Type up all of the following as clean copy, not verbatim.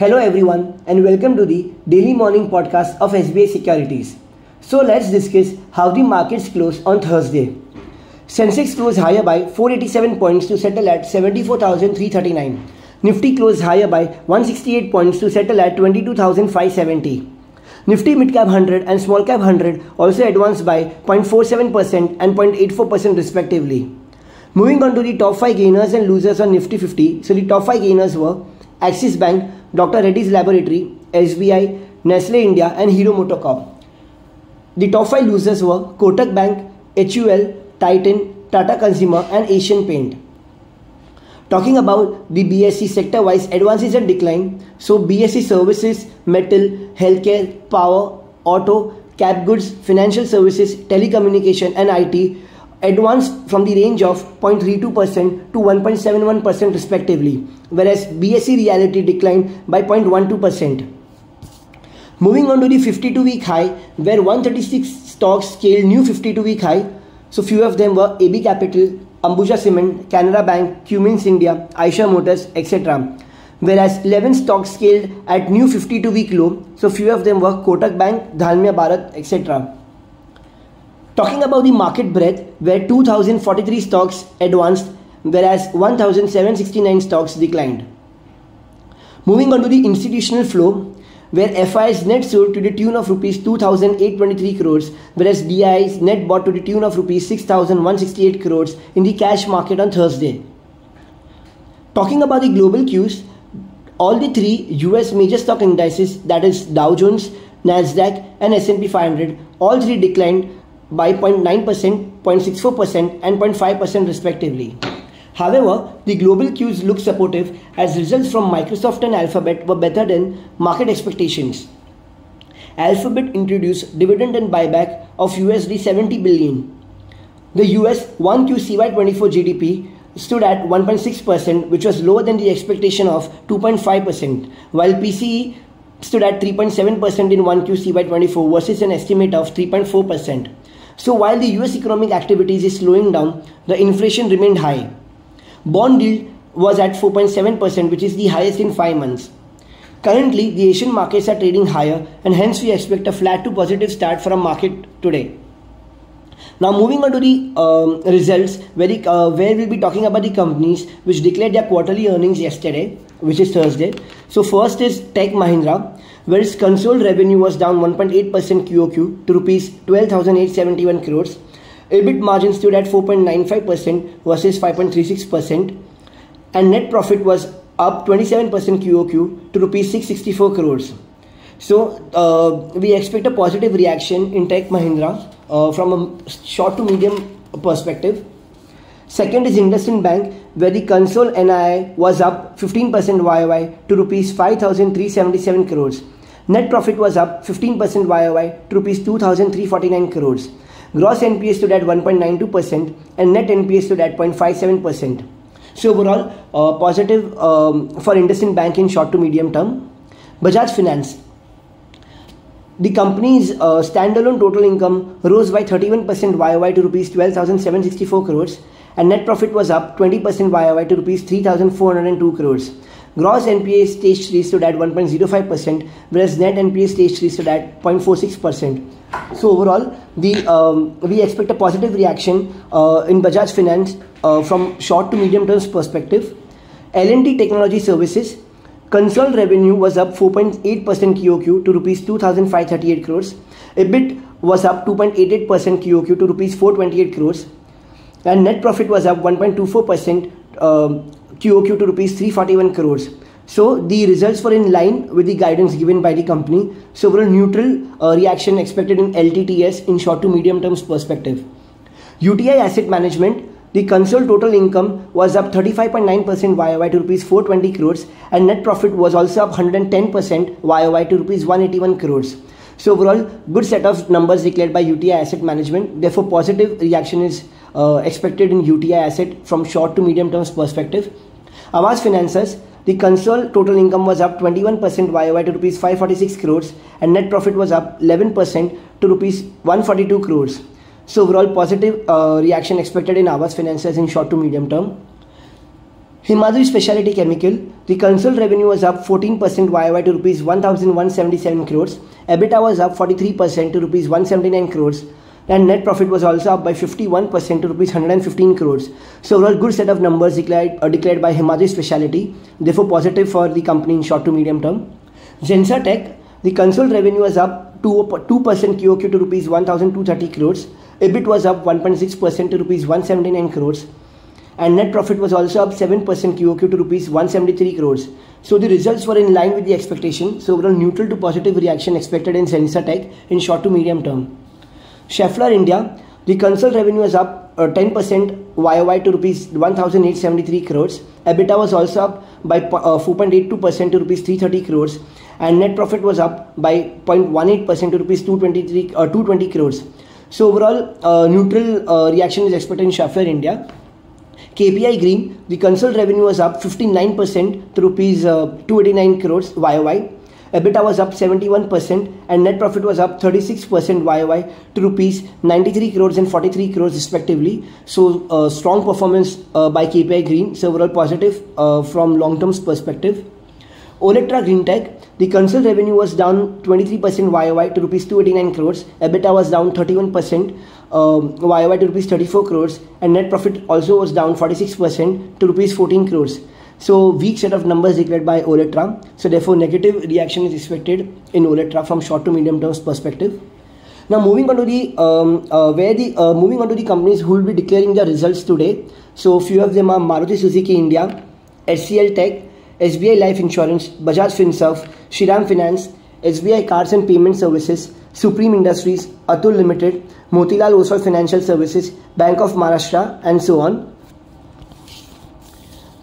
Hello everyone and welcome to the daily morning podcast of SBI Securities. So let's discuss how the markets closed on Thursday. Sensex closed higher by 487 points to settle at 74,339. Nifty closed higher by 168 points to settle at 22,570. Nifty Midcap 100 and Small Cap 100 also advanced by 0.47% and 0.84% respectively. Moving on to the top 5 gainers and losers on Nifty 50. So the top 5 gainers were Axis Bank, Dr. Reddy's Laboratory, SBI, Nestle India and Hero MotoCorp. The top 5 losers were Kotak Bank, HUL, Titan, Tata Consumer and Asian Paint. Talking about the BSE sector-wise advances and decline. So BSE services, metal, healthcare, power, auto, cap goods, financial services, telecommunication and IT advanced from the range of 0.32% to 1.71% respectively, whereas BSE reality declined by 0.12%. Moving on to the 52-week high, where 136 stocks scaled new 52-week high. So few of them were AB Capital, Ambuja Cement, Canara Bank, Cummins India, Eicher Motors, etc. Whereas 11 stocks scaled at new 52-week low. So few of them were Kotak Bank, Dalmia Bharat, etc. Talking about the market breadth, where 2,043 stocks advanced, whereas 1,769 stocks declined. Moving on to the institutional flow, where FI's net sold to the tune of rupees 2,823 crores, whereas DI's net bought to the tune of rupees 6,168 crores in the cash market on Thursday. Talking about the global cues, all the three US major stock indices, that is Dow Jones, Nasdaq and S&P 500, all three declined by 0.9%, 0.64% and 0.5% respectively. However, the global cues look supportive as results from Microsoft and Alphabet were better than market expectations. Alphabet introduced dividend and buyback of USD 70 billion. The US 1Q CY24 GDP stood at 1.6%, which was lower than the expectation of 2.5%, while PCE stood at 3.7% in 1Q CY24 versus an estimate of 3.4%. So while the US economic activities is slowing down, the inflation remained high. Bond yield was at 4.7%, which is the highest in 5 months. Currently, the Asian markets are trading higher and hence we expect a flat to positive start for our market today. Now moving on to the results, where we'll be talking about the companies which declared their quarterly earnings yesterday, which is Thursday. So first is Tech Mahindra, where its consolidated revenue was down 1.8% QOQ to rupees 12,871 crores. EBIT margin stood at 4.95% versus 5.36%, and net profit was up 27% QOQ to rupees 664 crores. So we expect a positive reaction in Tech Mahindra from a short to medium perspective. Second is IndusInd Bank, where the console NII was up 15% YOY to rupees 5,377 crores. Net profit was up 15% YOY to rupees 2,349 crores. Gross NPA stood at 1.92% and net NPA stood at 0.57%. So overall, positive for IndusInd Bank in short to medium term. Bajaj Finance. The company's standalone total income rose by 31% YOY to rupees 12,764 crores and net profit was up 20% YOY to rupees 3,402 crores. Gross NPA stage 3 stood at 1.05%, whereas net NPA stage 3 stood at 0.46%. So overall, we expect a positive reaction in Bajaj Finance from short to medium term perspective. L&T Technology Services. Consolidated revenue was up 4.8% QOQ to rupees 2,538 crores. EBIT was up 2.88% QOQ to rupees 428 crores. And net profit was up 1.24% QOQ to rupees 341 crores. So the results were in line with the guidance given by the company. So overall neutral reaction expected in LTTS in short to medium terms perspective. UTI Asset Management. The consolidated total income was up 35.9% YOY to rupees 420 crores and net profit was also up 110% YOY to rupees 181 crores. So overall, good set of numbers declared by UTI Asset Management. Therefore, positive reaction is expected in UTI Asset from short to medium terms perspective. Aavas Financiers. The consolidated total income was up 21% YOY to rupees 546 crores and net profit was up 11% to rupees 142 crores. So overall positive reaction expected in Aavas Financiers in short to medium term. Himadri Specialty Chemical, the consolidated revenue was up 14% YOY to rupees 1,177 crores. EBITDA was up 43% to rupees 179 crores. And net profit was also up by 51% to rupees 115 crores. So overall good set of numbers declared by Himadri Specialty, therefore positive for the company in short to medium term. Zensa Tech, the consolidated revenue was up 2% QOQ to rupees 1,230 crores. EBIT was up 1.6% to rupees 179 crores. And net profit was also up 7% QOQ to rupees 173 crores. So the results were in line with the expectation. So overall neutral to positive reaction expected in Zensa Tech in short to medium term. Schaeffler India, the consolidated revenue was up 10% YOY to rupees 1,873 crores. EBITDA was also up by 4.82% to rupees 330 crores. And net profit was up by 0.18% to rupees 220 crores. So overall neutral reaction is expected in Schaeffler India. KPI Green, the consolidated revenue was up 59% to rupees 289 crores YOY. EBITDA was up 71% and net profit was up 36% YOY to rupees 93 crores and 43 crores respectively. So strong performance by KPI Green. So overall positive from long-term perspective. Olectra Greentech, the consolidated revenue was down 23% YOY to rupees 289 crores. EBITDA was down 31% YOY to rupees 34 crores and net profit also was down 46% to rupees 14 crores. So weak set of numbers declared by Olectra. So therefore negative reaction is expected in Olectra from short to medium term perspective. Now moving on to the companies who will be declaring their results today. So few of them are Maruti Suzuki India, HCL Tech, SBI Life Insurance, Bajaj Finserv, Shriram Finance, SBI Cards and Payment Services, Supreme Industries, Atul Limited, Motilal Oswal Financial Services, Bank of Maharashtra and so on.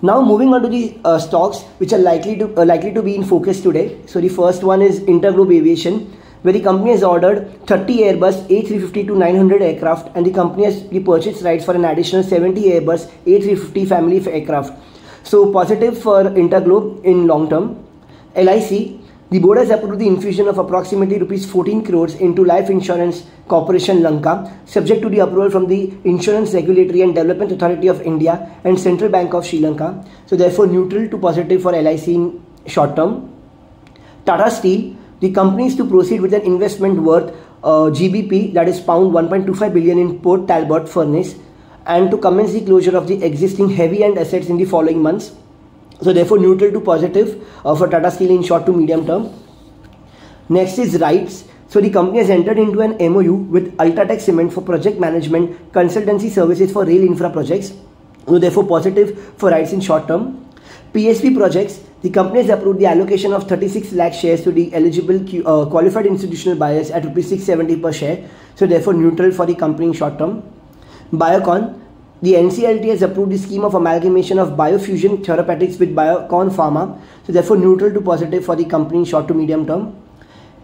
Now moving on to the stocks which are likely to be in focus today. So the first one is Interglobe Aviation, where the company has ordered 30 Airbus A350-900 aircraft and the company has purchased rights for an additional 70 Airbus A350 family aircraft. So positive for Interglobe in long term. LIC, the board has approved the infusion of approximately rupees 14 crores into Life Insurance Corporation Lanka, subject to the approval from the Insurance Regulatory and Development Authority of India and Central Bank of Sri Lanka. So therefore neutral to positive for LIC in short term. Tata Steel, the company is to proceed with an investment worth GBP, that is pound 1.25 billion in Port Talbot furnace, and to commence the closure of the existing heavy end assets in the following months. So therefore neutral to positive for Tata Steel in short to medium term. Next is RITES. So the company has entered into an MOU with Ultratech Cement for project management consultancy services for rail infra projects. So therefore positive for RITES in short term. PSP Projects, the company has approved the allocation of 36 lakh shares to the eligible qualified institutional buyers at rupees 670 per share. So therefore neutral for the company in short term. Biocon, the NCLT has approved the scheme of amalgamation of biofusion therapeutics with Biocon Pharma. So therefore neutral to positive for the company in short to medium term.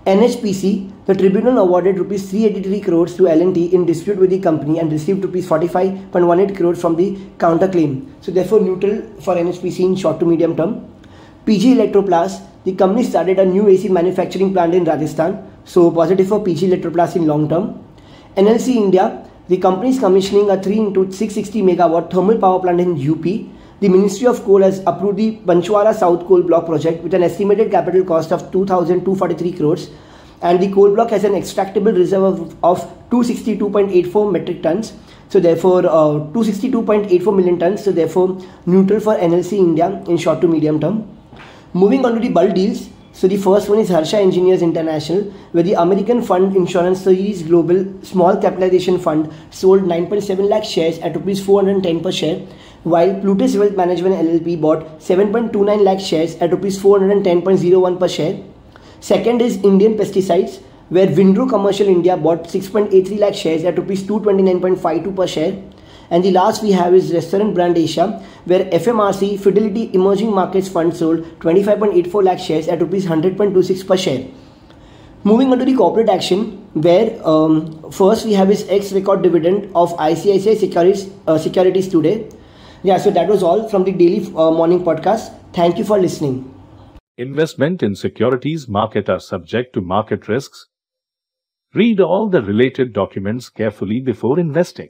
NHPC, the tribunal awarded rupees 383 crores to L&T in dispute with the company and received rupees 45.18 crores from the counterclaim. So therefore neutral for NHPC in short to medium term. PG Electroplast, the company started a new AC manufacturing plant in Rajasthan. So positive for PG Electroplast in long term. NLC India, the company is commissioning a 3 into 660 megawatt thermal power plant in UP. The Ministry of Coal has approved the Banchwara South Coal Block project with an estimated capital cost of 2,243 crores. And the coal block has an extractable reserve of 262.84 metric tons. So therefore 262.84 million tons. So therefore neutral for NLC India in short to medium term. Moving on to the bulk deals. So the first one is Harsha Engineers International, where the American Fund Insurance Series Global Small Capitalization Fund sold 9.7 lakh shares at rupees 410 per share, while Plutus Wealth Management LLP bought 7.29 lakh shares at rupees 410.01 per share. Second is Indian Pesticides, where Windrow Commercial India bought 6.83 lakh shares at rupees 229.52 per share. And the last we have is Restaurant Brand Asia, where FMRC Fidelity Emerging Markets Fund sold 25.84 lakh shares at rupees 100.26 per share. Moving on to the corporate action, where first we have is ex-record dividend of ICICI Securities today. Yeah, so that was all from the daily morning podcast. Thank you for listening. Investment in securities market are subject to market risks. Read all the related documents carefully before investing.